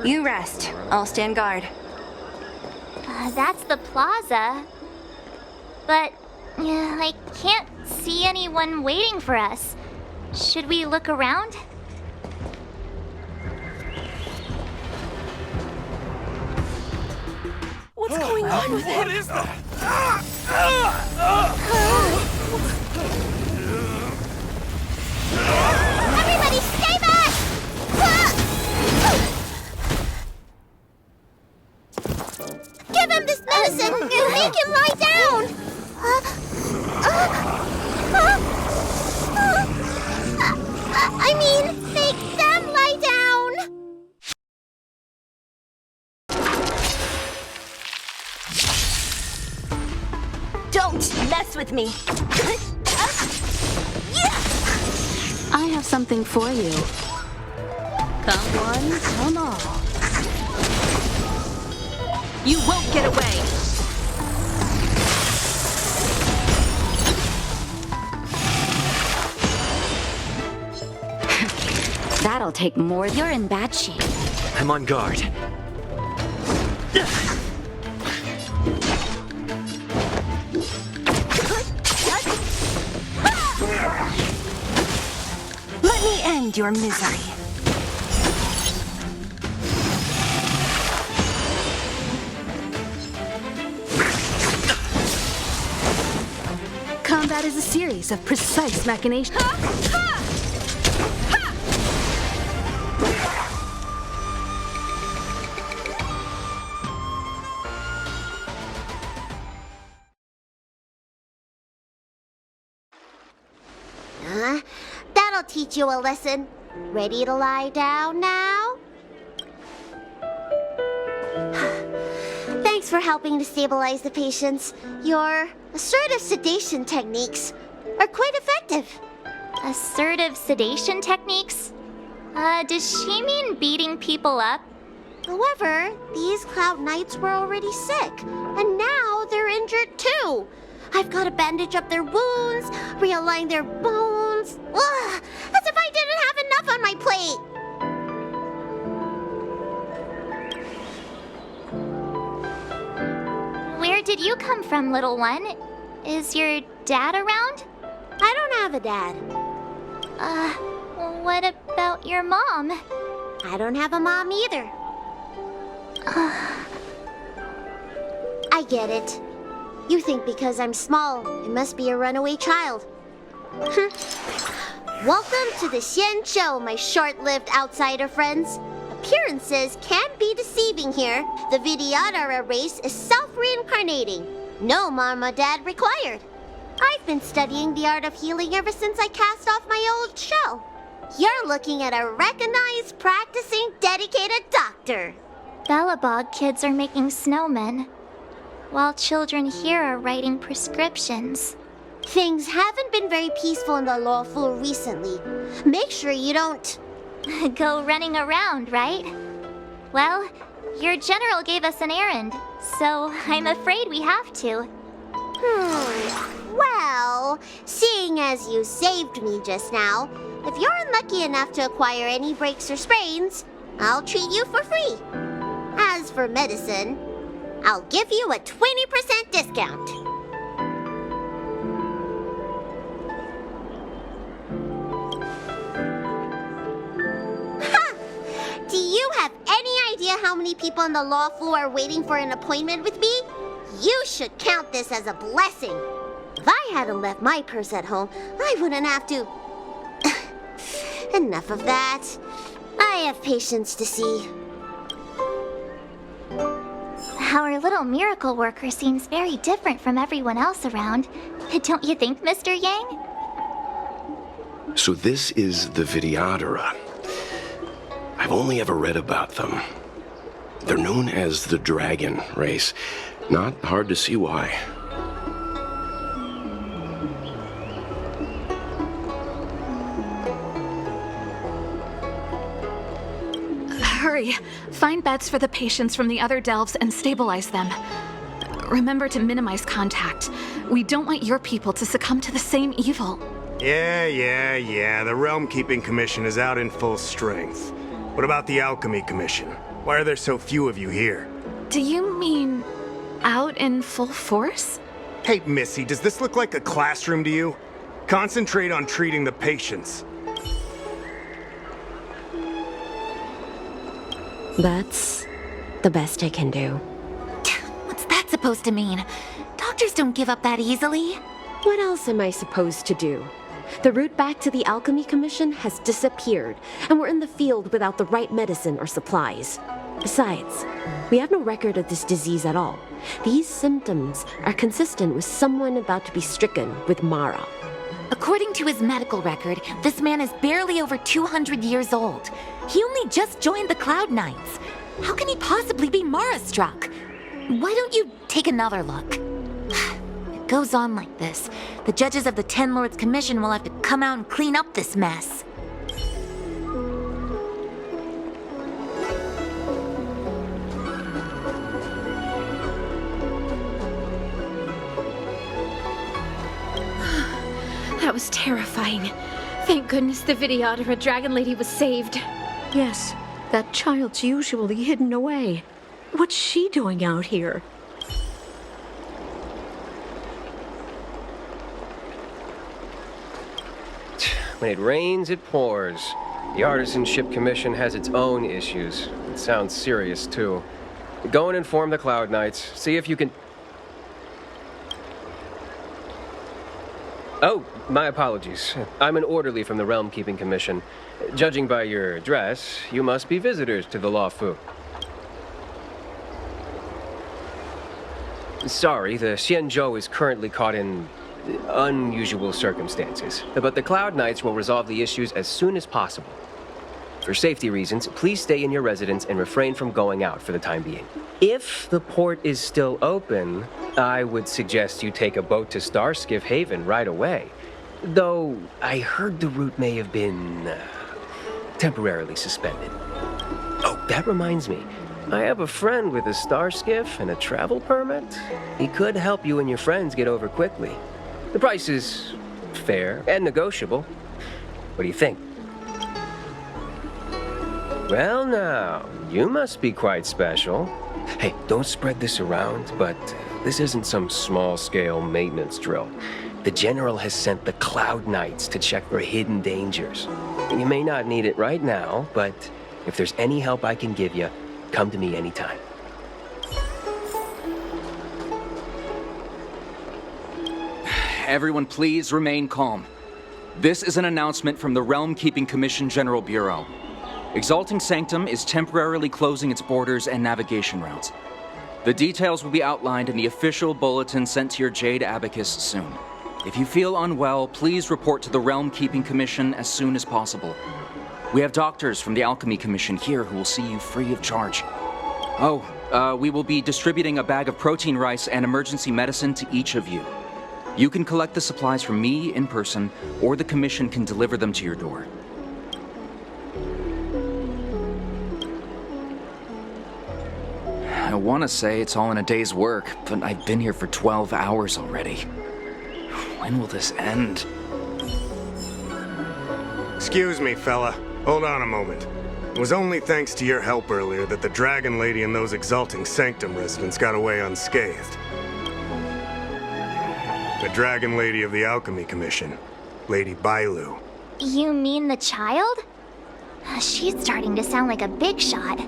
You rest. I'll stand guard. That's the plaza. But I can't see anyone waiting for us. Should we look around? What's going on with him? What is that? Everybody stay back! Give him this medicine and make him lie down! I mean, make them lie down! Don't mess with me! I have something for you. Come one, come all. You won't get away! That'll take more. You're in bad shape. I'm on guard. Let me end your misery. Combat is a series of precise machinations. That'll teach you a lesson. Ready to lie down now? Thanks for helping to stabilize the patients. Your assertive sedation techniques are quite effective. Assertive sedation techniques? Does she mean beating people up? However, these Cloud Knights were already sick, and now they're injured too. I've got to bandage up their wounds, realign their bones. Ugh, as if I didn't have enough on my plate. Where did you come from, little one? Is your dad around? I don't have a dad. What about your mom? I don't have a mom either. I get it. You think because I'm small, I must be a runaway child. Welcome to the Xianzhou, my short-lived outsider friends. Appearances can be deceiving here. The Vidyadhara race is self-reincarnating. No mom or dad required. I've been studying the art of healing ever since I cast off my old shell. You're looking at a recognized, practicing, dedicated doctor. Bellabog kids are making snowmen, while children here are writing prescriptions. Things haven't been very peaceful in the lawful recently. Make sure you don't go running around, right? Well, your general gave us an errand, so I'm afraid we have to. Well, seeing as you saved me just now, if you're unlucky enough to acquire any breaks or sprains, I'll treat you for free. As for medicine, I'll give you a 20% discount. Ha! Do you have any idea how many people on the law floor are waiting for an appointment with me? You should count this as a blessing. If I hadn't left my purse at home, I wouldn't have to... Enough of that. I have patients to see. Our little miracle worker seems very different from everyone else around. Don't you think, Mr. Yang? So this is the Vidyadhara. I've only ever read about them. They're known as the Dragon race. Not hard to see why. Hurry! Find beds for the patients from the other delves and stabilize them. Remember to minimize contact. We don't want your people to succumb to the same evil. Yeah. The Realm Keeping Commission is out in full strength. What about the Alchemy Commission? Why are there so few of you here? Do you mean out in full force? Hey, Missy, does this look like a classroom to you? Concentrate on treating the patients. That's the best I can do. What's that supposed to mean? Doctors don't give up that easily. What else am I supposed to do? The route back to the Alchemy Commission has disappeared, and we're in the field without the right medicine or supplies. Besides, we have no record of this disease at all. These symptoms are consistent with someone about to be stricken with Mara. According to his medical record, this man is barely over 200 years old. He only just joined the Cloud Knights. How can he possibly be Mara-struck? Why don't you take another look? It goes on like this. The judges of the Ten Lords Commission will have to come out and clean up this mess. That was terrifying. Thank goodness the Videodora Dragon Lady was saved. Yes, that child's usually hidden away. What's she doing out here? When it rains, it pours. The Artisanship Commission has its own issues. It sounds serious, too. Go and inform the Cloud Knights. See if you can... Oh, my apologies. I'm an orderly from the Realm Keeping Commission. Judging by your dress, you must be visitors to the Lawfu. Sorry, the Xianzhou is currently caught in unusual circumstances, but the Cloud Knights will resolve the issues as soon as possible. For safety reasons, please stay in your residence and refrain from going out for the time being. If the port is still open, I would suggest you take a boat to Starskiff Haven right away. Though, I heard the route may have been temporarily suspended. Oh, that reminds me. I have a friend with a Starskiff and a travel permit. He could help you and your friends get over quickly. The price is fair and negotiable. What do you think? Well now, you must be quite special. Hey, don't spread this around, but this isn't some small-scale maintenance drill. The General has sent the Cloud Knights to check for hidden dangers. You may not need it right now, but if there's any help I can give you, come to me anytime. Everyone please remain calm. This is an announcement from the Realm Keeping Commission General Bureau. Exalting Sanctum is temporarily closing its borders and navigation routes. The details will be outlined in the official bulletin sent to your Jade Abacus soon. If you feel unwell, please report to the Realm Keeping Commission as soon as possible. We have doctors from the Alchemy Commission here who will see you free of charge. We will be distributing a bag of protein rice and emergency medicine to each of you. You can collect the supplies from me in person, or the Commission can deliver them to your door. I want to say it's all in a day's work, but I've been here for 12 hours already. When will this end? Excuse me, fella. Hold on a moment. It was only thanks to your help earlier that the Dragon Lady and those Exalting Sanctum residents got away unscathed. The Dragon Lady of the Alchemy Commission, Lady Bailu. You mean the child? She's starting to sound like a big shot.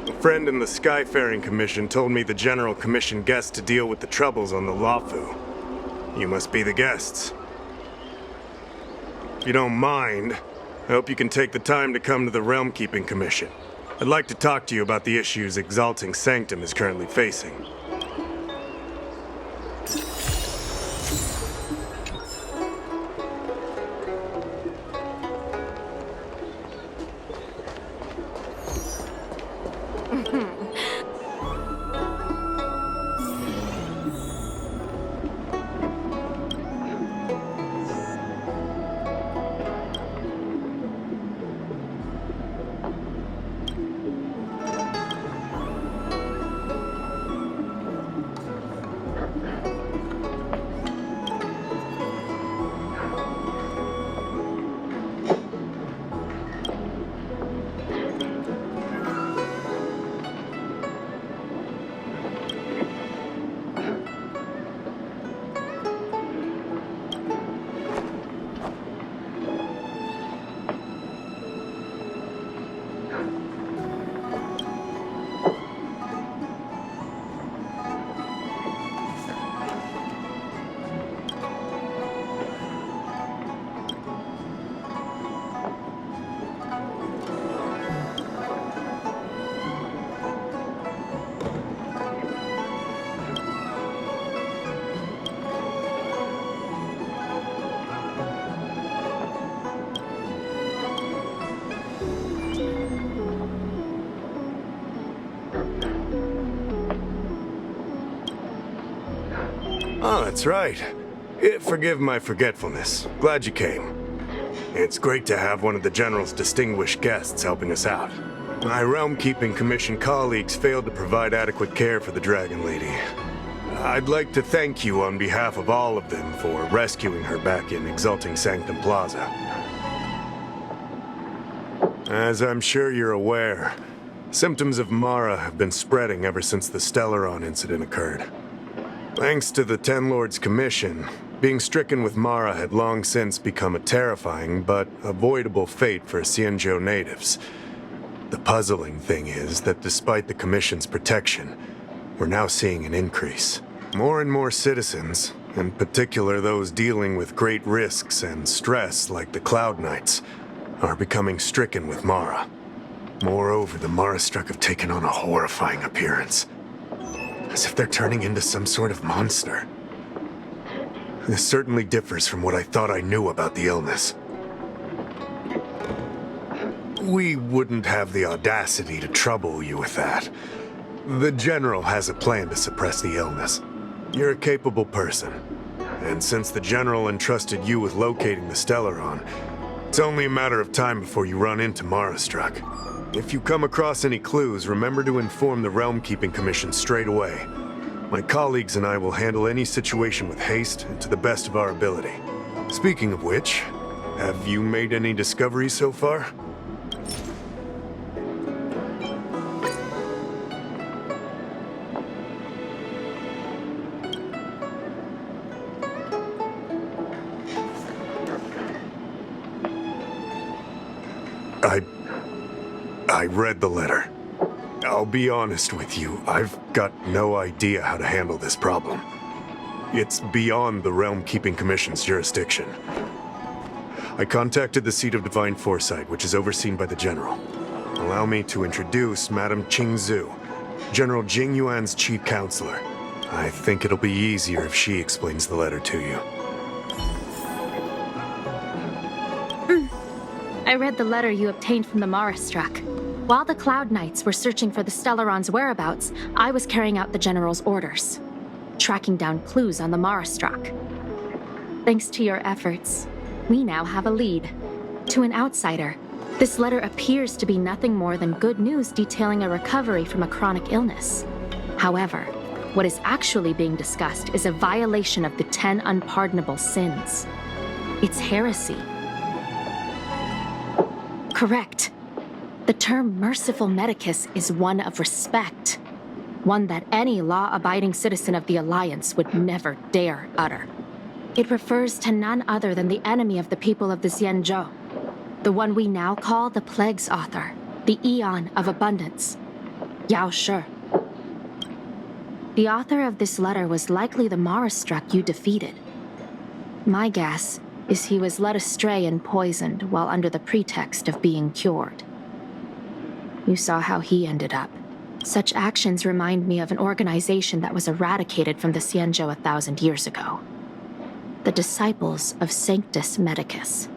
A friend in the Skyfaring Commission told me the General commissioned guests to deal with the troubles on the Lawfu. You must be the guests. If you don't mind, I hope you can take the time to come to the Realm Keeping Commission. I'd like to talk to you about the issues Exalting Sanctum is currently facing. Oh, that's right. Forgive my forgetfulness. Glad you came. It's great to have one of the General's distinguished guests helping us out. My Realm-Keeping Commission colleagues failed to provide adequate care for the Dragon Lady. I'd like to thank you on behalf of all of them for rescuing her back in Exalting Sanctum Plaza. As I'm sure you're aware, symptoms of Mara have been spreading ever since the Stellaron incident occurred. Thanks to the Ten Lords Commission, being stricken with Mara had long since become a terrifying but avoidable fate for Xianzhou natives. The puzzling thing is that despite the Commission's protection, we're now seeing an increase. More and more citizens, in particular those dealing with great risks and stress like the Cloud Knights, are becoming stricken with Mara. Moreover, the Mara-struck have taken on a horrifying appearance. As if they're turning into some sort of monster. This certainly differs from what I thought I knew about the illness. We wouldn't have the audacity to trouble you with that. The General has a plan to suppress the illness. You're a capable person. And since the General entrusted you with locating the Stellaron, it's only a matter of time before you run into Mara-struck. If you come across any clues, remember to inform the Realm-Keeping Commission straight away. My colleagues and I will handle any situation with haste and to the best of our ability. Speaking of which, have you made any discoveries so far? I read the letter. I'll be honest with you, I've got no idea how to handle this problem. It's beyond the Realm-Keeping Commission's jurisdiction. I contacted the seat of Divine Foresight, which is overseen by the General. Allow me to introduce Madame Xianzhou, General Jing Yuan's chief counselor. I think it'll be easier if she explains the letter to you. I read the letter you obtained from the Mara-struck. While the Cloud Knights were searching for the Stellaron's whereabouts, I was carrying out the General's orders, tracking down clues on the Mara-struck. Thanks to your efforts, we now have a lead. To an outsider, this letter appears to be nothing more than good news detailing a recovery from a chronic illness. However, what is actually being discussed is a violation of the 10 unpardonable sins. It's heresy. Correct. The term merciful Madicus is one of respect. One that any law-abiding citizen of the Alliance would never dare utter. It refers to none other than the enemy of the people of the Xianzhou. The one we now call the Plague's author, the Eon of Abundance, Yao Shi. The author of this letter was likely the Mara-struck you defeated. My guess is he was led astray and poisoned while under the pretext of being cured. You saw how he ended up. Such actions remind me of an organization that was eradicated from the Xianzhou 1,000 years ago. The disciples of Sanctus Madicus.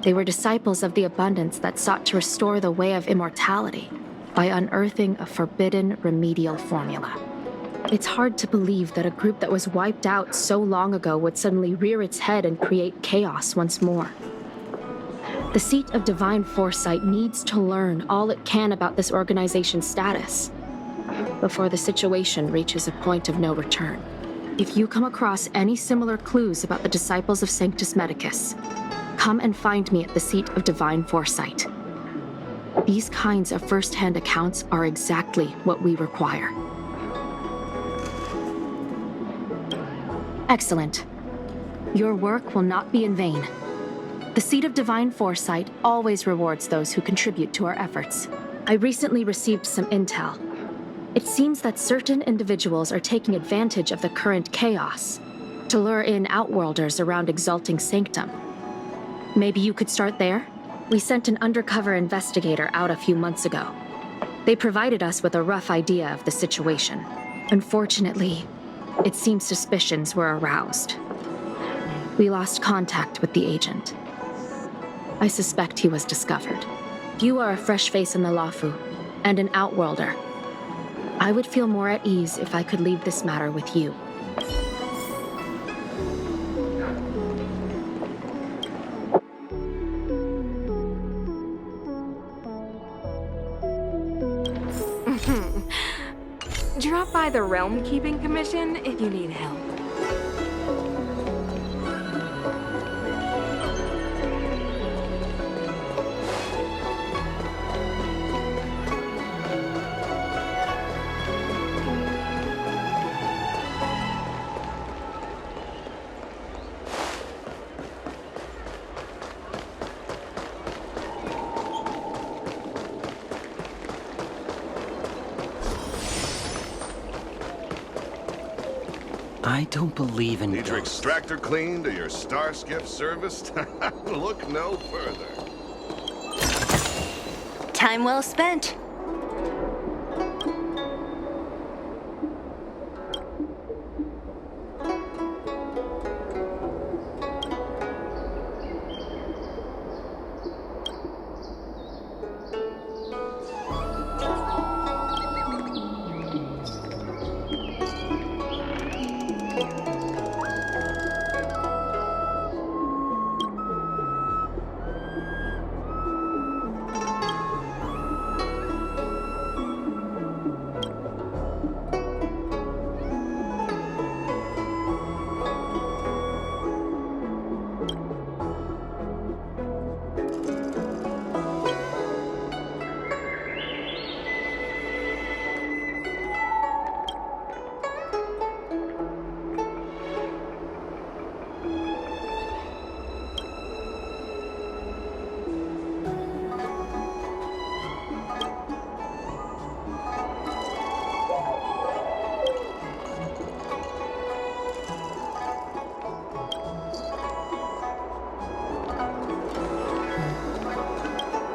They were disciples of the Abundance that sought to restore the way of immortality by unearthing a forbidden remedial formula. It's hard to believe that a group that was wiped out so long ago would suddenly rear its head and create chaos once more. The seat of Divine Foresight needs to learn all it can about this organization's status before the situation reaches a point of no return. If you come across any similar clues about the disciples of Sanctus Madicus, come and find me at the seat of Divine Foresight. These kinds of first-hand accounts are exactly what we require. Excellent. Your work will not be in vain. The seat of Divine Foresight always rewards those who contribute to our efforts. I recently received some intel. It seems that certain individuals are taking advantage of the current chaos to lure in Outworlders around Exalting Sanctum. Maybe you could start there? We sent an undercover investigator out a few months ago. They provided us with a rough idea of the situation. Unfortunately, it seems suspicions were aroused. We lost contact with the agent. I suspect he was discovered. You are a fresh face in the Lafu, and an Outworlder. I would feel more at ease if I could leave this matter with you. Drop by the Realm Keeping Commission if you need help. I don't believe in Need your ghosts. extractor cleaned or your star skiff serviced? Look no further. Time well spent.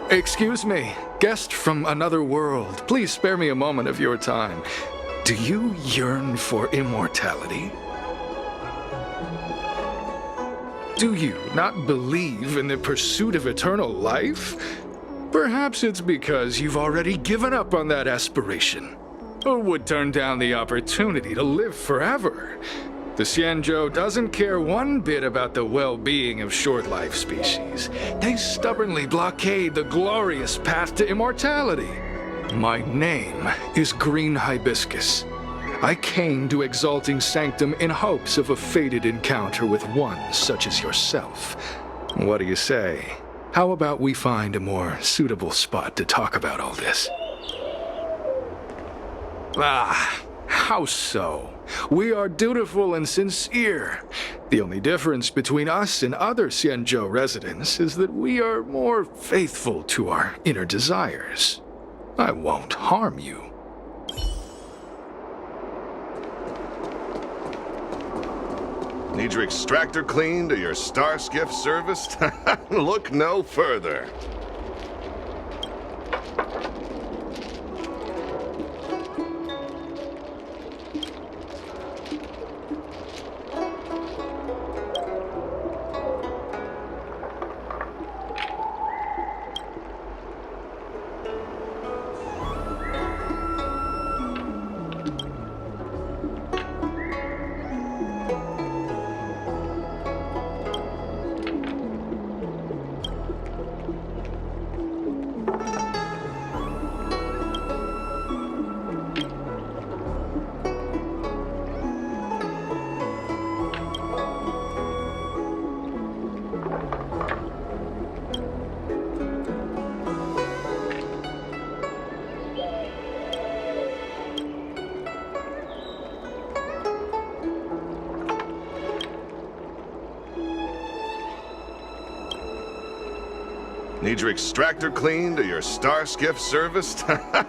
Excuse me, guest from another world. Please spare me a moment of your time. Do you yearn for immortality? Do you not believe in the pursuit of eternal life? Perhaps it's because you've already given up on that aspiration, or would turn down the opportunity to live forever. The Xianzhou doesn't care one bit about the well-being of short-life species. They stubbornly blockade the glorious path to immortality. My name is Green Hibiscus. I came to Exalting Sanctum in hopes of a fated encounter with one such as yourself. What do you say? How about we find a more suitable spot to talk about all this? How so? We are dutiful and sincere. The only difference between us and other Xianzhou residents is that we are more faithful to our inner desires. I won't harm you. Need your extractor cleaned or your star skiff serviced? Look no further. Need your extractor cleaned or your star skiff serviced?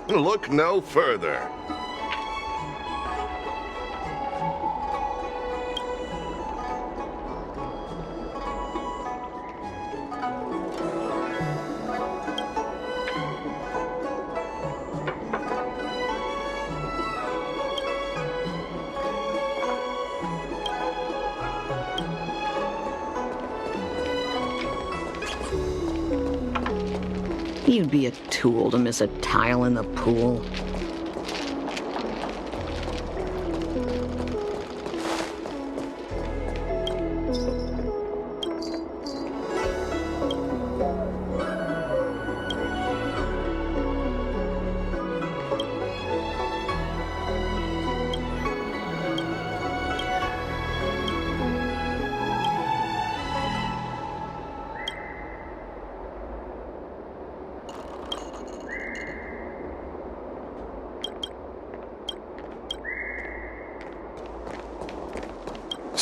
Look no further. You'd be a tool to miss a tile in the pool.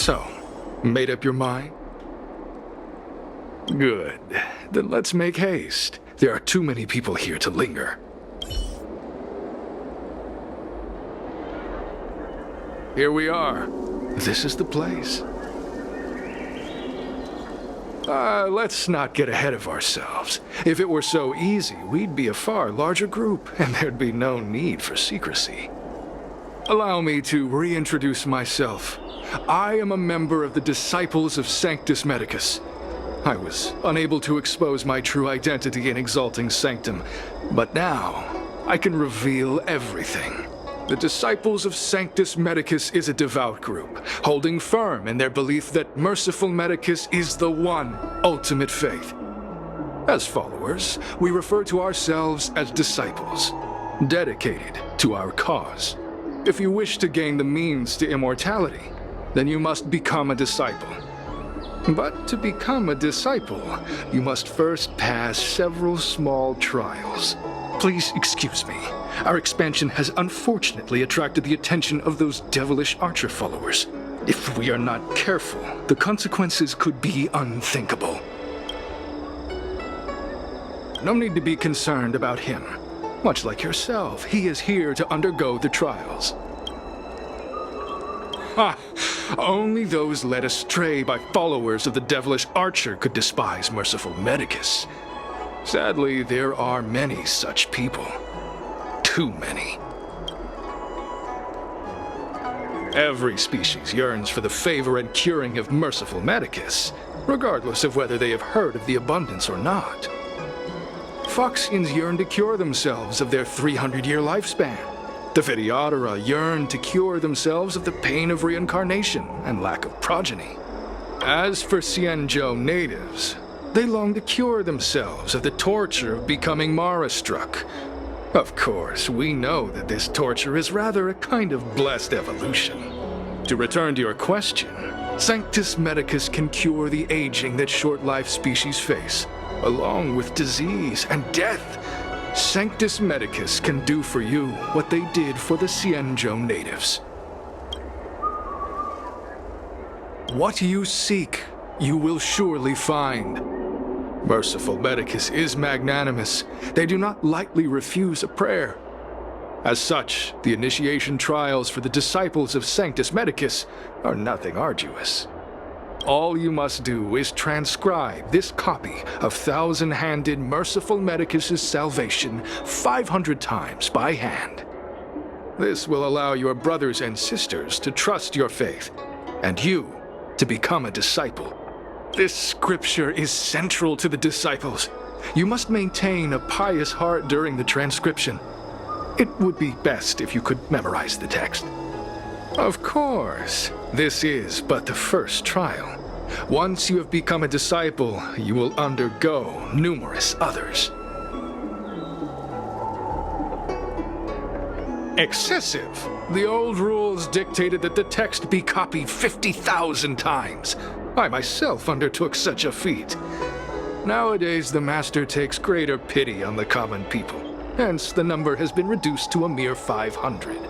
So, made up your mind? Good. Then let's make haste. There are too many people here to linger. Here we are. This is the place. Let's not get ahead of ourselves. If it were so easy, we'd be a far larger group, and there'd be no need for secrecy. Allow me to reintroduce myself. I am a member of the Disciples of Sanctus Madicus. I was unable to expose my true identity in Exalting Sanctum, but now I can reveal everything. The Disciples of Sanctus Madicus is a devout group, holding firm in their belief that merciful Madicus is the one ultimate faith. As followers, we refer to ourselves as disciples, dedicated to our cause. If you wish to gain the means to immortality, then you must become a disciple. But to become a disciple, you must first pass several small trials. Please excuse me. Our expansion has unfortunately attracted the attention of those devilish archer followers. If we are not careful, the consequences could be unthinkable. No need to be concerned about him. Much like yourself, he is here to undergo the trials. Only those led astray by followers of the devilish archer could despise merciful Madicus. Sadly, there are many such people. Too many. Every species yearns for the favor and curing of merciful Madicus, regardless of whether they have heard of the abundance or not. Foxians yearn to cure themselves of their 300-year lifespan. The Videodora yearn to cure themselves of the pain of reincarnation and lack of progeny. As for Xianzhou natives, they long to cure themselves of the torture of becoming Mara-struck. Of course, we know that this torture is rather a kind of blessed evolution. To return to your question, Sanctus Madicus can cure the aging that short-life species face, along with disease and death. Sanctus Madicus can do for you what they did for the Xianzhou natives. What you seek, you will surely find. Merciful Madicus is magnanimous. They do not lightly refuse a prayer. As such, the initiation trials for the disciples of Sanctus Madicus are nothing arduous. All you must do is transcribe this copy of thousand-handed Merciful Madicus's salvation 500 times by hand. This will allow your brothers and sisters to trust your faith, and you to become a disciple. This scripture is central to the disciples. You must maintain a pious heart during the transcription. It would be best if you could memorize the text. Of course, this is but the first trial. Once you have become a disciple, you will undergo numerous others. Excessive. The old rules dictated that the text be copied 50,000 times. I myself undertook such a feat. Nowadays, the Master takes greater pity on the common people. Hence, the number has been reduced to a mere 500.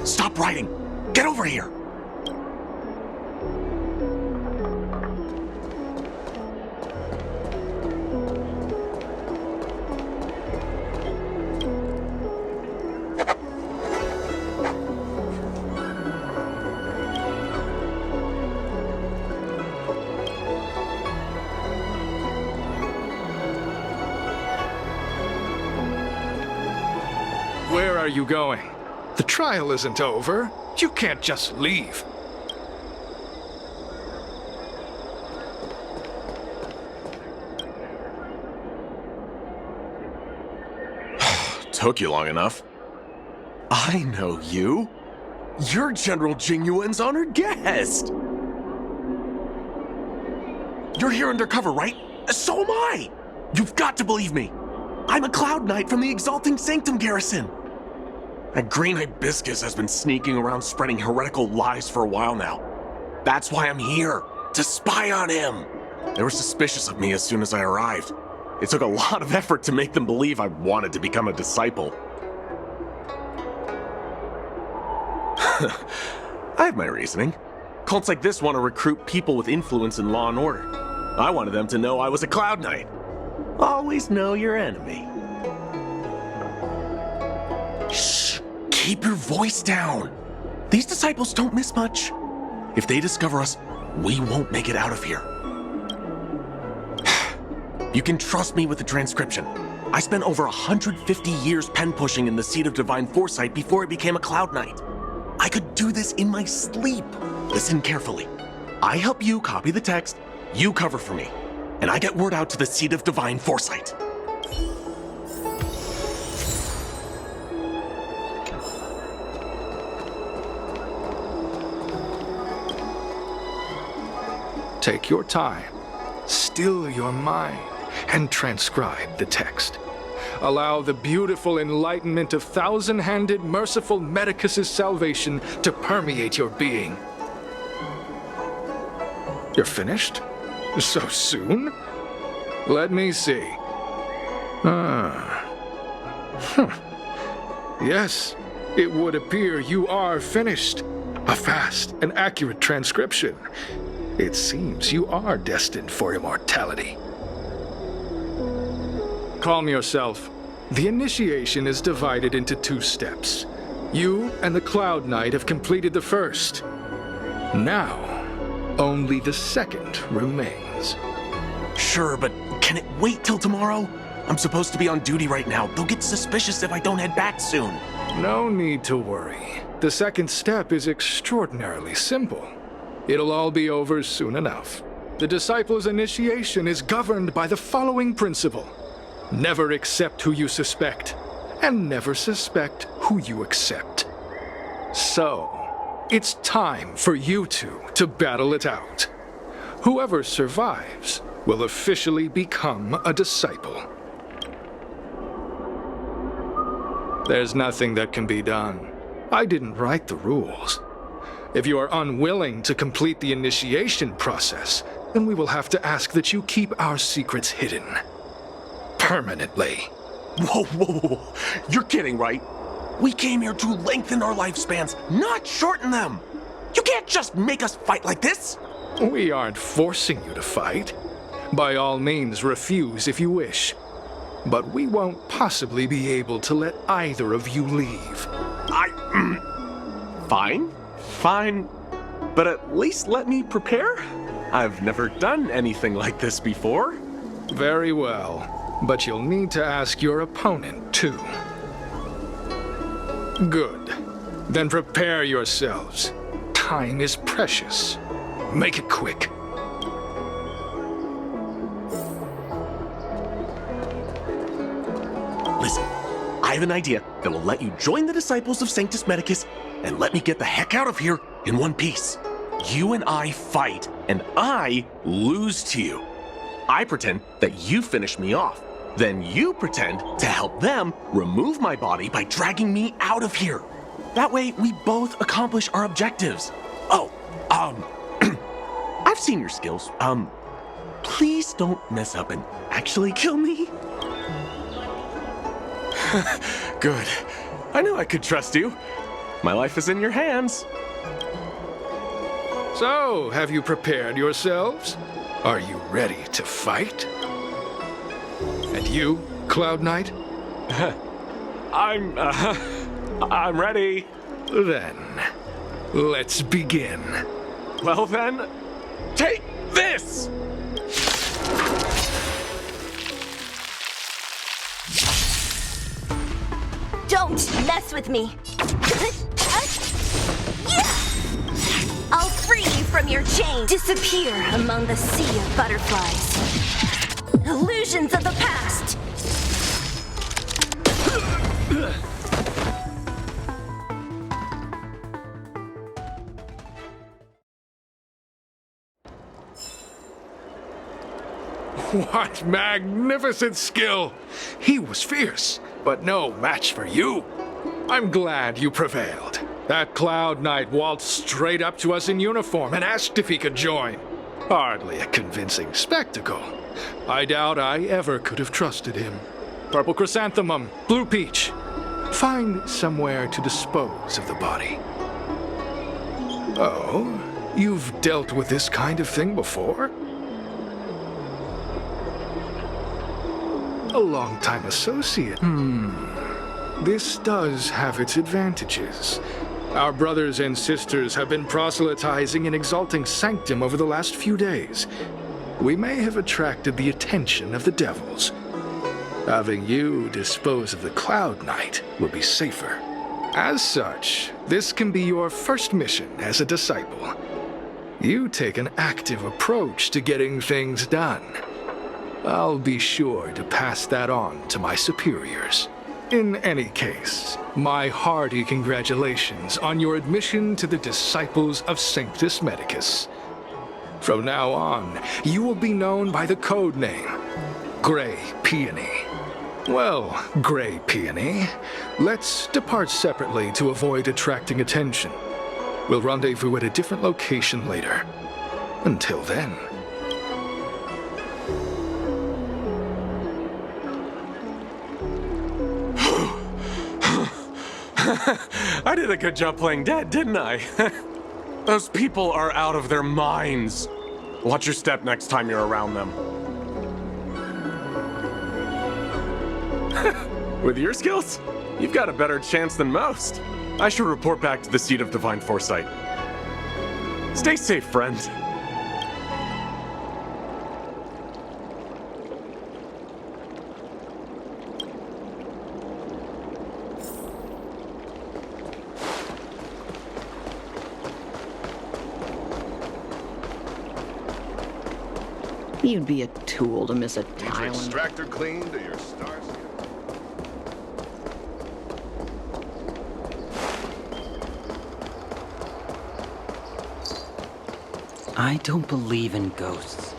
Stop writing! Get over here! Where are you going? The trial isn't over. You can't just leave. Took you long enough. I know you. You're General Jingyuan's honored guest. You're here undercover, right? So am I! You've got to believe me. I'm a Cloud Knight from the Exalting Sanctum garrison. That green hibiscus has been sneaking around spreading heretical lies for a while now. That's why I'm here, to spy on him. They were suspicious of me as soon as I arrived. It took a lot of effort to make them believe I wanted to become a disciple. I have my reasoning. Cults like this want to recruit people with influence in law and order. I wanted them to know I was a Cloud Knight. Always know your enemy. Shh! Keep your voice down. These disciples don't miss much. If they discover us, we won't make it out of here. You can trust me with the transcription. I spent over 150 years pen pushing in the Seat of Divine Foresight before I became a Cloud Knight. I could do this in my sleep. Listen carefully. I help you copy the text, you cover for me, and I get word out to the Seat of Divine Foresight. Take your time, still your mind, and transcribe the text. Allow the beautiful enlightenment of thousand-handed, merciful Madicus' salvation to permeate your being. You're finished? So soon? Let me see. Yes, it would appear you are finished. A fast and accurate transcription. It seems you are destined for immortality. Calm yourself. The initiation is divided into 2 steps. You and the Cloud Knight have completed the first. Now, only the second remains. Sure, but can it wait till tomorrow? I'm supposed to be on duty right now. They'll get suspicious if I don't head back soon. No need to worry. The second step is extraordinarily simple. It'll all be over soon enough. The disciple's initiation is governed by the following principle. Never accept who you suspect, and never suspect who you accept. So, it's time for you two to battle it out. Whoever survives will officially become a disciple. There's nothing that can be done. I didn't write the rules. If you are unwilling to complete the initiation process, then we will have to ask that you keep our secrets hidden. Permanently. Whoa, whoa, whoa. You're kidding, right? We came here to lengthen our lifespans, not shorten them. You can't just make us fight like this. We aren't forcing you to fight. By all means, refuse if you wish. But we won't possibly be able to let either of you leave. Fine. But at least let me prepare. I've never done anything like this before. Very well. But you'll need to ask your opponent, too. Good. Then prepare yourselves. Time is precious. Make it quick. Listen, I have an idea that will let you join the disciples of Sanctus Madicus and let me get the heck out of here in one piece. You and I fight, and I lose to you. I pretend that you finish me off. Then you pretend to help them remove my body by dragging me out of here. That way, we both accomplish our objectives. Oh, I've seen your skills. Please don't mess up and actually kill me. Good. I knew I could trust you. My life is in your hands. So, have you prepared yourselves? Are you ready to fight? And you, Cloud Knight? I'm ready. Then, let's begin. Well then, take this! Don't mess with me! I'll free you from your chain! Disappear among the sea of butterflies. Illusions of the past! What magnificent skill! He was fierce, but no match for you. I'm glad you prevailed. That Cloud Knight waltzed straight up to us in uniform and asked if he could join. Hardly a convincing spectacle. I doubt I ever could have trusted him. Purple chrysanthemum, blue peach. Find somewhere to dispose of the body. Oh, you've dealt with this kind of thing before? A long-time associate. This does have its advantages. Our brothers and sisters have been proselytizing and exalting Sanctum over the last few days. We may have attracted the attention of the devils. Having you dispose of the Cloud Knight will be safer. As such, this can be your first mission as a disciple. You take an active approach to getting things done. I'll be sure to pass that on to my superiors. In any case, my hearty congratulations on your admission to the Disciples of Sanctus Madicus. From now on, you will be known by the code name, Gray Peony. Well, Gray Peony, let's depart separately to avoid attracting attention. We'll rendezvous at a different location later. Until then. I did a good job playing dead, didn't I? Those people are out of their minds. Watch your step next time you're around them. With your skills, you've got a better chance than most. I should report back to the Seat of Divine Foresight. Stay safe, friend. You'd be a tool to miss a Need your tile. extractor cleaned or your stars? I don't believe in ghosts.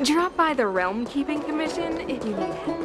Drop by the Realm Keeping Commission if you need help.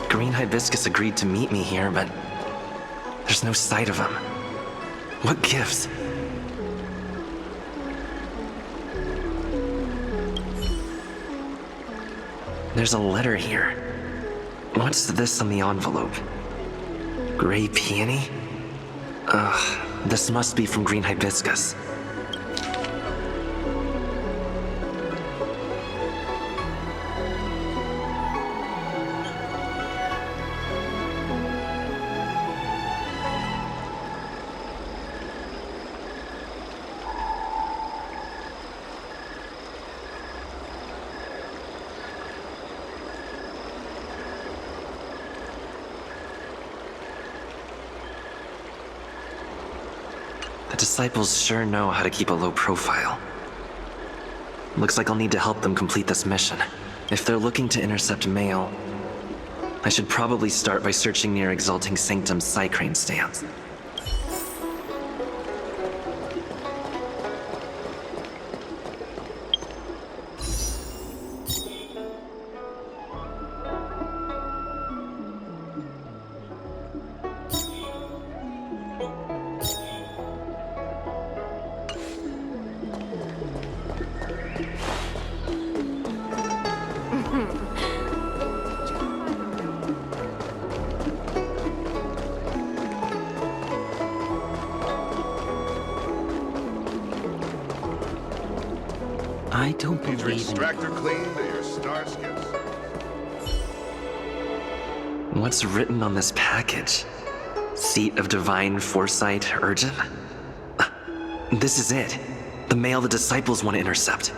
Green Hibiscus agreed to meet me here, but there's no sight of him. What gives? There's a letter here. What's this on the envelope? Gray Peony? Ugh, this must be from Green Hibiscus. The disciples sure know how to keep a low profile. Looks like I'll need to help them complete this mission. If they're looking to intercept mail, I should probably start by searching near Exalting Sanctum's Psycrane stands. I don't Needs your believe in... extractor cleaned or your star skiffs? What's written on this package? Seat of Divine Foresight Urgent? This is it. The mail the disciples want to intercept.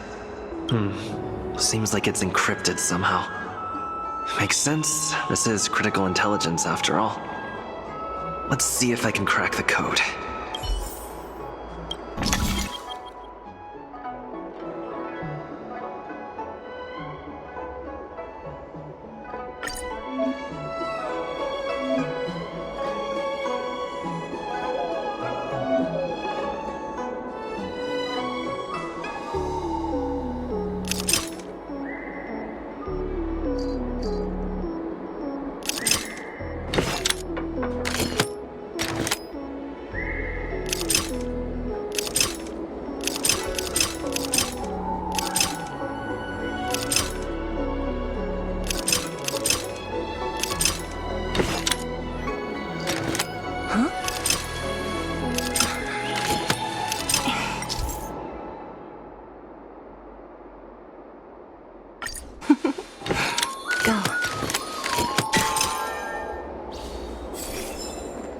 Seems like it's encrypted somehow. Makes sense. This is critical intelligence after all. Let's see if I can crack the code.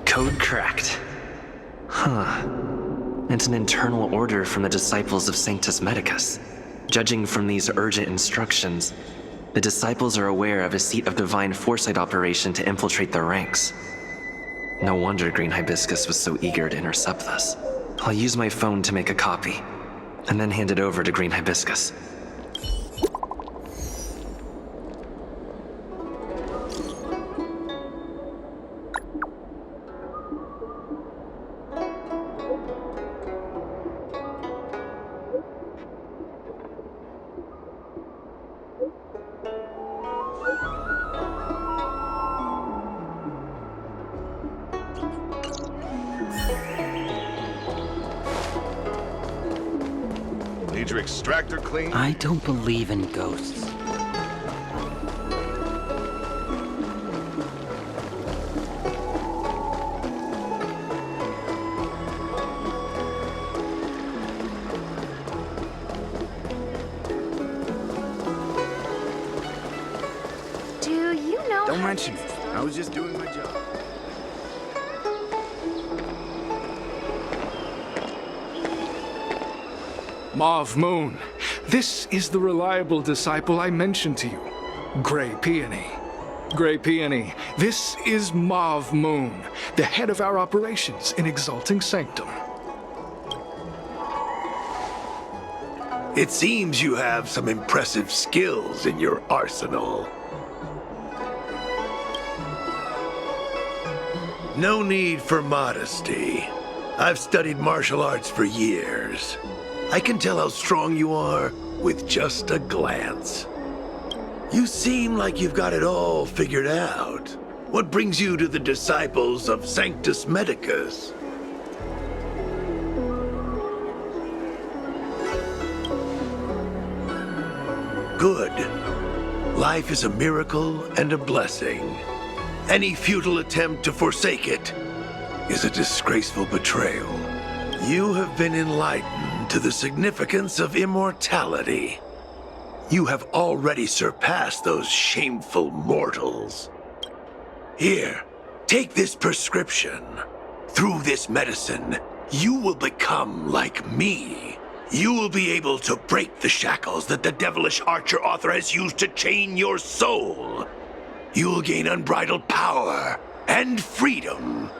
Code cracked. It's an internal order from the disciples of Sanctus Madicus. Judging from these urgent instructions, the disciples are aware of a Seat of Divine Foresight operation to infiltrate their ranks. No wonder Green Hibiscus was so eager to intercept this. I'll use my phone to make a copy, and then hand it over to Green Hibiscus. Need your extractor cleaned? I don't believe in ghosts. Do you know? Don't mention it. I was just doing my job. Mauve Moon, this is the reliable disciple I mentioned to you, Gray Peony. Gray Peony, this is Mauve Moon, the head of our operations in Exalting Sanctum. It seems you have some impressive skills in your arsenal. No need for modesty. I've studied martial arts for years. I can tell how strong you are with just a glance. You seem like you've got it all figured out. What brings you to the disciples of Sanctus Madicus? Good. Life is a miracle and a blessing. Any futile attempt to forsake it is a disgraceful betrayal. You have been enlightened to the significance of immortality. You have already surpassed those shameful mortals. Here, take this prescription. Through this medicine, you will become like me. You will be able to break the shackles that the devilish archer author has used to chain your soul. You will gain unbridled power and freedom.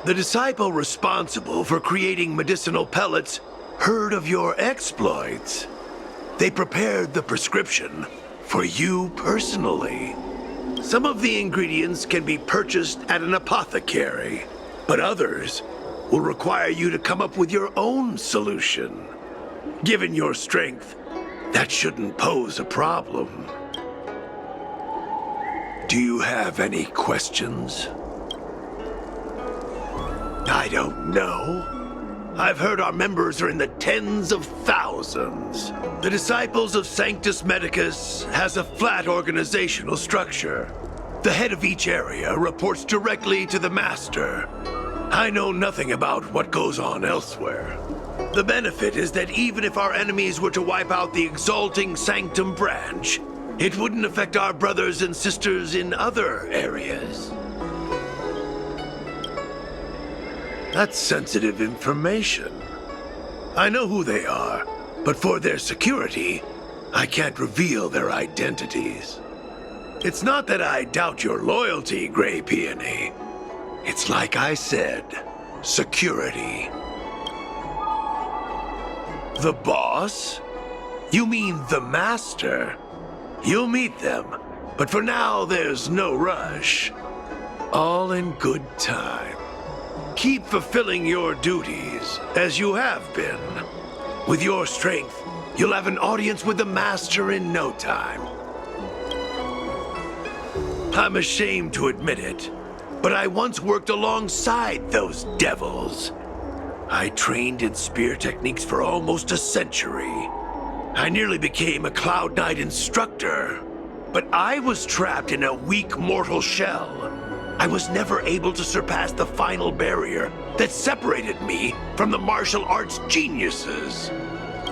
The disciple responsible for creating medicinal pellets heard of your exploits. They prepared the prescription for you personally. Some of the ingredients can be purchased at an apothecary, but others will require you to come up with your own solution. Given your strength, that shouldn't pose a problem. Do you have any questions? I don't know. I've heard our members are in the tens of thousands. The Disciples of Sanctus Madicus has a flat organizational structure. The head of each area reports directly to the Master. I know nothing about what goes on elsewhere. The benefit is that even if our enemies were to wipe out the Exalting Sanctum branch, it wouldn't affect our brothers and sisters in other areas. That's sensitive information. I know who they are, but for their security, I can't reveal their identities. It's not that I doubt your loyalty, Grey Peony. It's like I said, security. The boss? You mean the Master? You'll meet them, but for now there's no rush. All in good time. Keep fulfilling your duties, as you have been. With your strength, you'll have an audience with the Master in no time. I'm ashamed to admit it, but I once worked alongside those devils. I trained in spear techniques for almost a century. I nearly became a Cloud Knight instructor, but I was trapped in a weak mortal shell. I was never able to surpass the final barrier that separated me from the martial arts geniuses.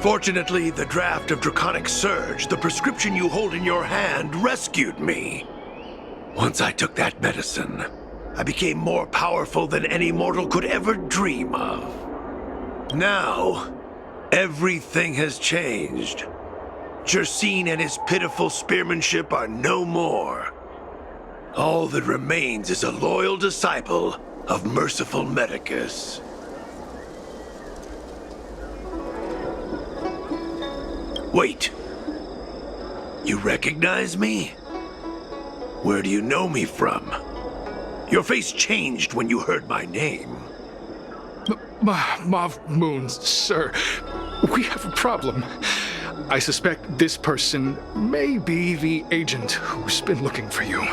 Fortunately, the draft of Draconic Surge, the prescription you hold in your hand, rescued me. Once I took that medicine, I became more powerful than any mortal could ever dream of. Now, everything has changed. Jersine and his pitiful spearmanship are no more. All that remains is a loyal disciple of merciful Madicus. Wait. You recognize me? Where do you know me from? Your face changed when you heard my name. Mav Moons, sir. We have a problem. I suspect this person may be the agent who's been looking for you.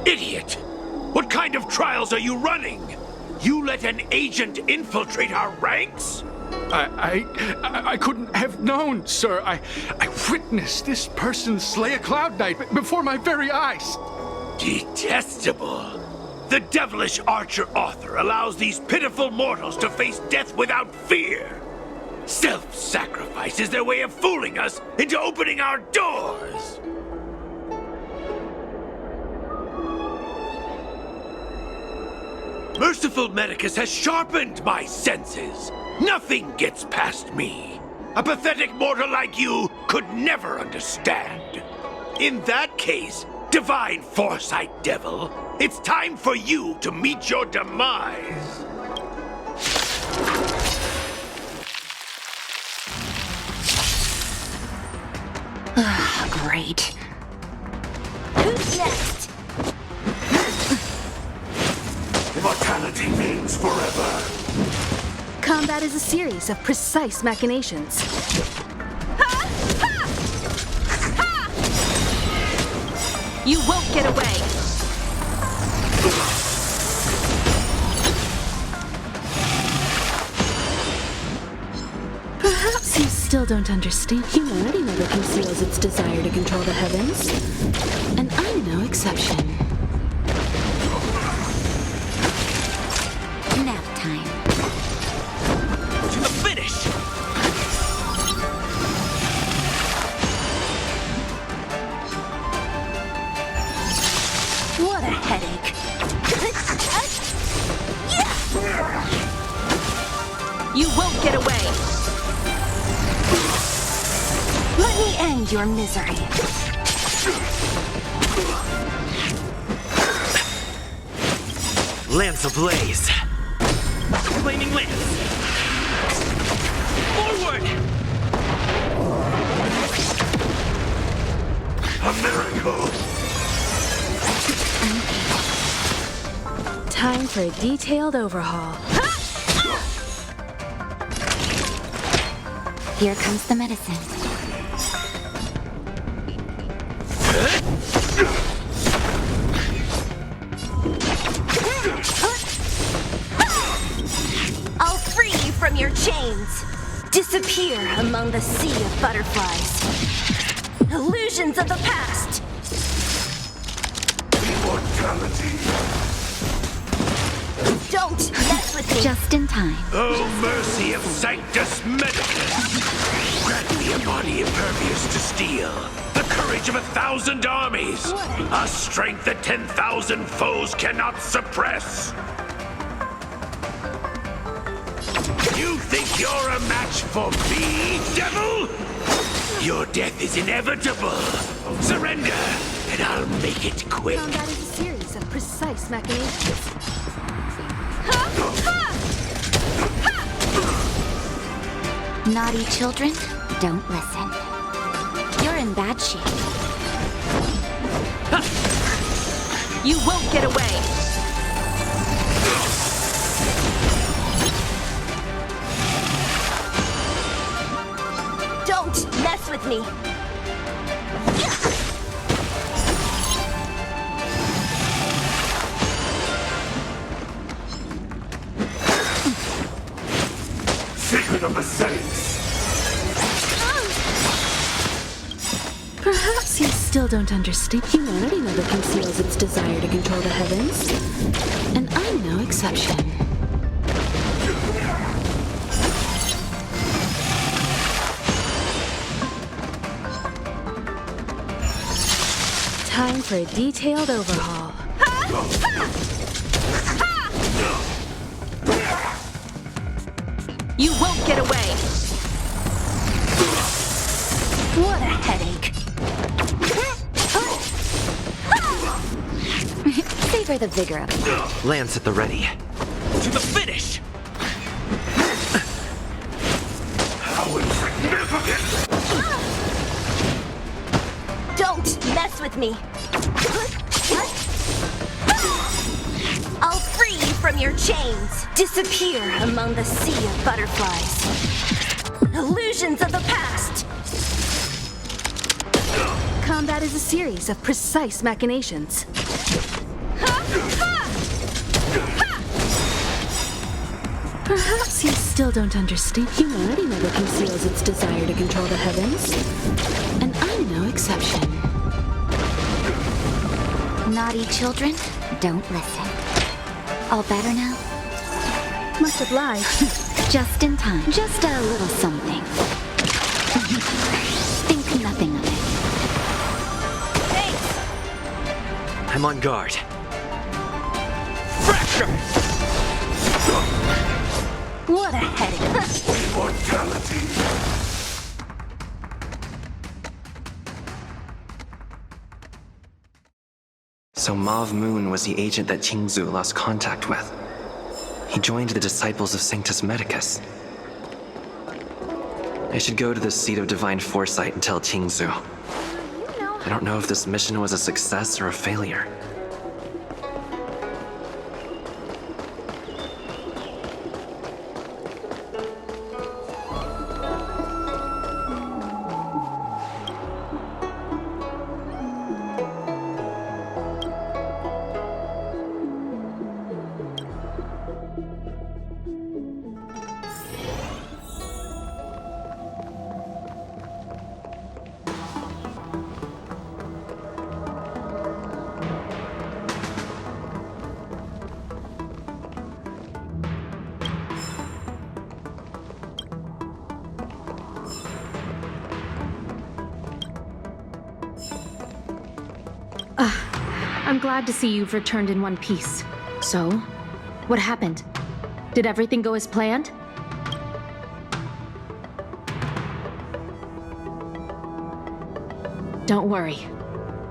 Idiot! What kind of trials are you running? You let an agent infiltrate our ranks? I couldn't have known, sir. I witnessed this person slay a Cloud Knight before my very eyes. Detestable. The devilish archer author allows these pitiful mortals to face death without fear. Self-sacrifice is their way of fooling us into opening our doors. Merciful Madicus has sharpened my senses. Nothing gets past me. A pathetic mortal like you could never understand. In that case, Divine Foresight Devil, it's time for you to meet your demise. Great. Who's next? Immortality means forever. Combat is a series of precise machinations. You won't get away! Perhaps you still don't understand. Humanity never conceals its desire to control the heavens. And I'm no exception. Nap time. To the finish! What a headache. You won't get away! Let me end your misery. Lance ablaze. Flaming lance. Forward! A miracle! Time for a detailed overhaul. Here comes the medicine. I'll free you from your chains. Disappear among the sea of butterflies. Illusions of the past. Immortality. Don't mess with me. Just in time. Oh, mercy of Sanctus Madicus! Grant me a body impervious to steel, the courage of 1,000 armies, a strength that 10,000 foes cannot suppress. You think you're a match for me, devil? Your death is inevitable. Surrender, and I'll make it quick. Combat is a series of precise machinations. Naughty children, don't listen. You're in bad shape. You won't get away. Don't mess with me. Secret of the Saints. Perhaps you still don't understand. Humanity never conceals its desire to control the heavens. And I'm no exception. Time for a detailed overhaul. You won't get away. What a headache. Savor the vigor of it. Lance at the ready. To the finish! How insignificant! Don't mess with me. I'll free you from your chains. Disappear among the sea of butterflies. Illusions of the past. Combat is a series of precise machinations. Perhaps you still don't understand. Humanity never conceals its desire to control the heavens. And I'm no exception. Naughty children, don't listen. All better now? Much obliged. Just in time. Just a little something. Think nothing of it. Thanks. I'm on guard. Fracture! What a headache. Immortality. So Mauve Moon was the agent that Xianzhou lost contact with. He joined the disciples of Sanctus Madicus. I should go to the seat of divine foresight and tell Xianzhou. I don't know if this mission was a success or a failure. I'm glad to see you've returned in one piece. So, what happened? Did everything go as planned? Don't worry.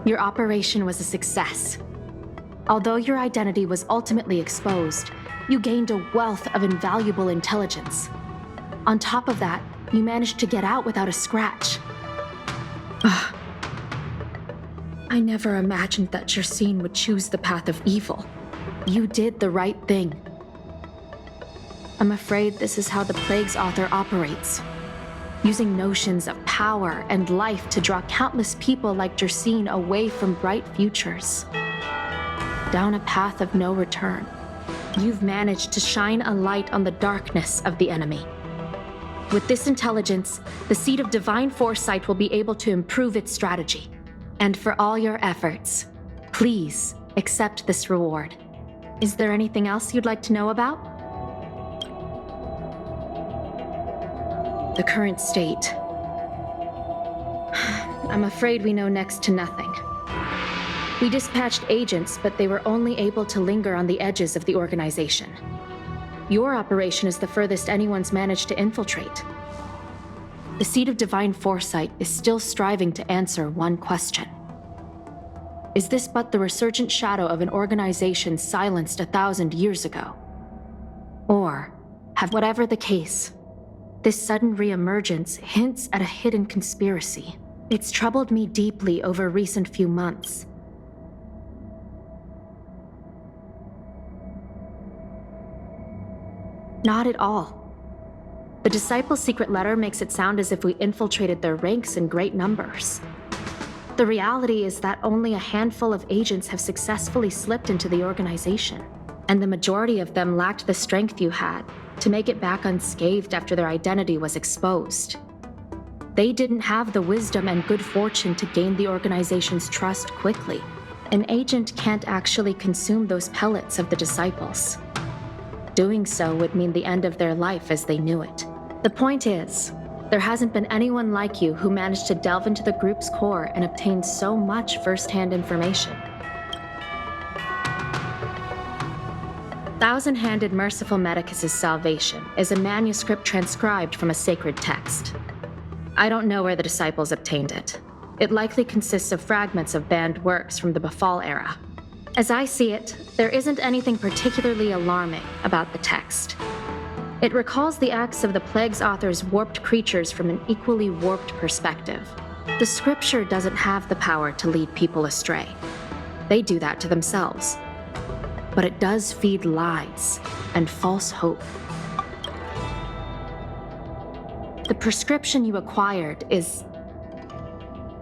Your operation was a success. Although your identity was ultimately exposed, you gained a wealth of invaluable intelligence. On top of that, You managed to get out without a scratch. Ugh. I never imagined that Jersine would choose the path of evil. You did the right thing. I'm afraid this is how the Plague's author operates. Using notions of power and life to draw countless people like Jersine away from bright futures. Down a path of no return. You've managed to shine a light on the darkness of the enemy. With this intelligence, the Seed of Divine Foresight will be able to improve its strategy. And for all your efforts, please accept this reward. Is there anything else you'd like to know about? The current state. I'm afraid we know next to nothing. We dispatched agents, but they were only able to linger on the edges of the organization. Your operation is the furthest anyone's managed to infiltrate. The Seed of Divine Foresight is still striving to answer one question. Is this but the resurgent shadow of an organization silenced 1,000 years ago? Or, whatever the case, this sudden reemergence hints at a hidden conspiracy. It's troubled me deeply over recent few months. Not at all. The Disciples' secret letter makes it sound as if we infiltrated their ranks in great numbers. The reality is that only a handful of agents have successfully slipped into the organization, and the majority of them lacked the strength you had to make it back unscathed after their identity was exposed. They didn't have the wisdom and good fortune to gain the organization's trust quickly. An agent can't actually consume those pellets of the Disciples. Doing so would mean the end of their life as they knew it. The point is, there hasn't been anyone like you who managed to delve into the group's core and obtain so much first-hand information. Thousand-handed Merciful Madicus' Salvation is a manuscript transcribed from a sacred text. I don't know where the Disciples obtained it. It likely consists of fragments of banned works from the Befall era. As I see it, there isn't anything particularly alarming about the text. It recalls the acts of the Plague's author's warped creatures from an equally warped perspective. The scripture doesn't have the power to lead people astray. They do that to themselves. But it does feed lies and false hope. The prescription you acquired is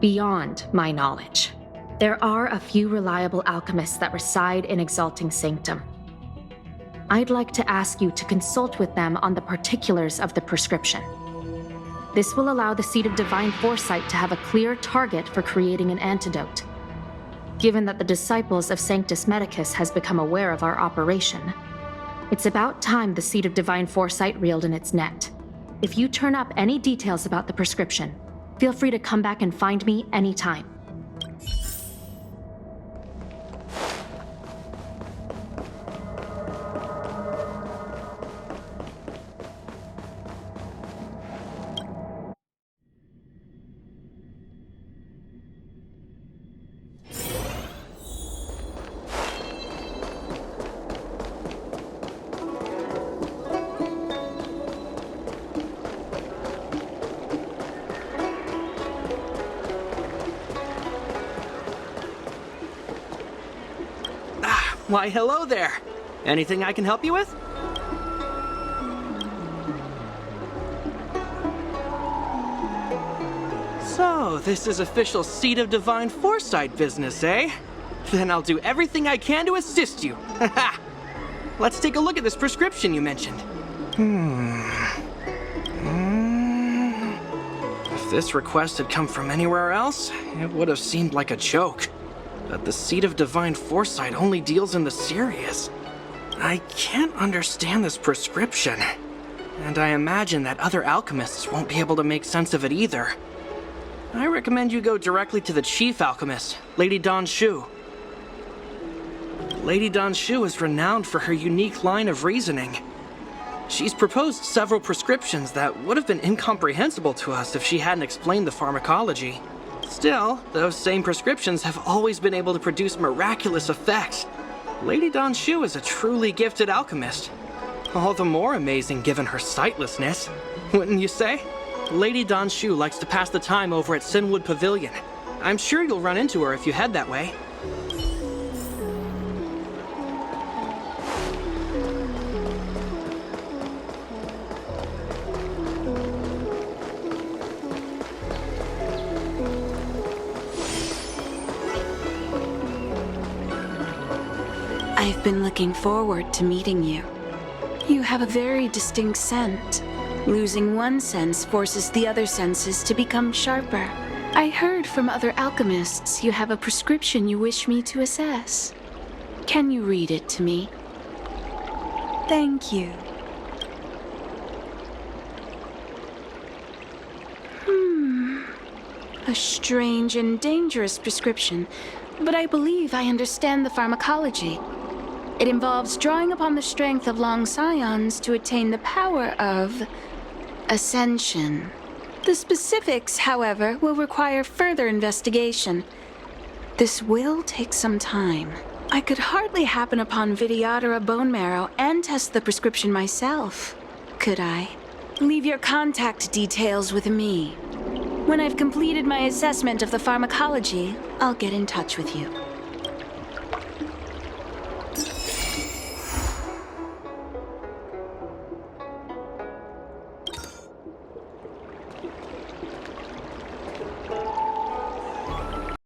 beyond my knowledge. There are a few reliable alchemists that reside in Exalting Sanctum. I'd like to ask you to consult with them on the particulars of the prescription. This will allow the Seed of Divine Foresight to have a clear target for creating an antidote. Given that the Disciples of Sanctus Madicus has become aware of our operation, it's about time the Seed of Divine Foresight reeled in its net. If you turn up any details about the prescription, feel free to come back and find me anytime. Why, hello there. Anything I can help you with? So, this is official Seed of Divine Foresight business, eh? Then I'll do everything I can to assist you. Let's take a look at this prescription you mentioned. If this request had come from anywhere else, it would have seemed like a joke. But the Seed of Divine Foresight only deals in the serious. I can't understand this prescription. And I imagine that other alchemists won't be able to make sense of it either. I recommend you go directly to the chief alchemist, Lady Dan Shu. Lady Dan Shu is renowned for her unique line of reasoning. She's proposed several prescriptions that would have been incomprehensible to us if she hadn't explained the pharmacology. Still, those same prescriptions have always been able to produce miraculous effects. Lady Dan Shu is a truly gifted alchemist. All the more amazing given her sightlessness, wouldn't you say? Lady Dan Shu likes to pass the time over at Sinwood Pavilion. I'm sure you'll run into her if you head that way. I've been looking forward to meeting you. You have a very distinct scent. Losing one sense forces the other senses to become sharper. I heard from other alchemists you have a prescription you wish me to assess. Can you read it to me? Thank you. A strange and dangerous prescription, but I believe I understand the pharmacology. It involves drawing upon the strength of long scions to attain the power of ascension. The specifics, however, will require further investigation. This will take some time. I could hardly happen upon Vidyadhara bone marrow and test the prescription myself, could I? Leave your contact details with me. When I've completed my assessment of the pharmacology, I'll get in touch with you.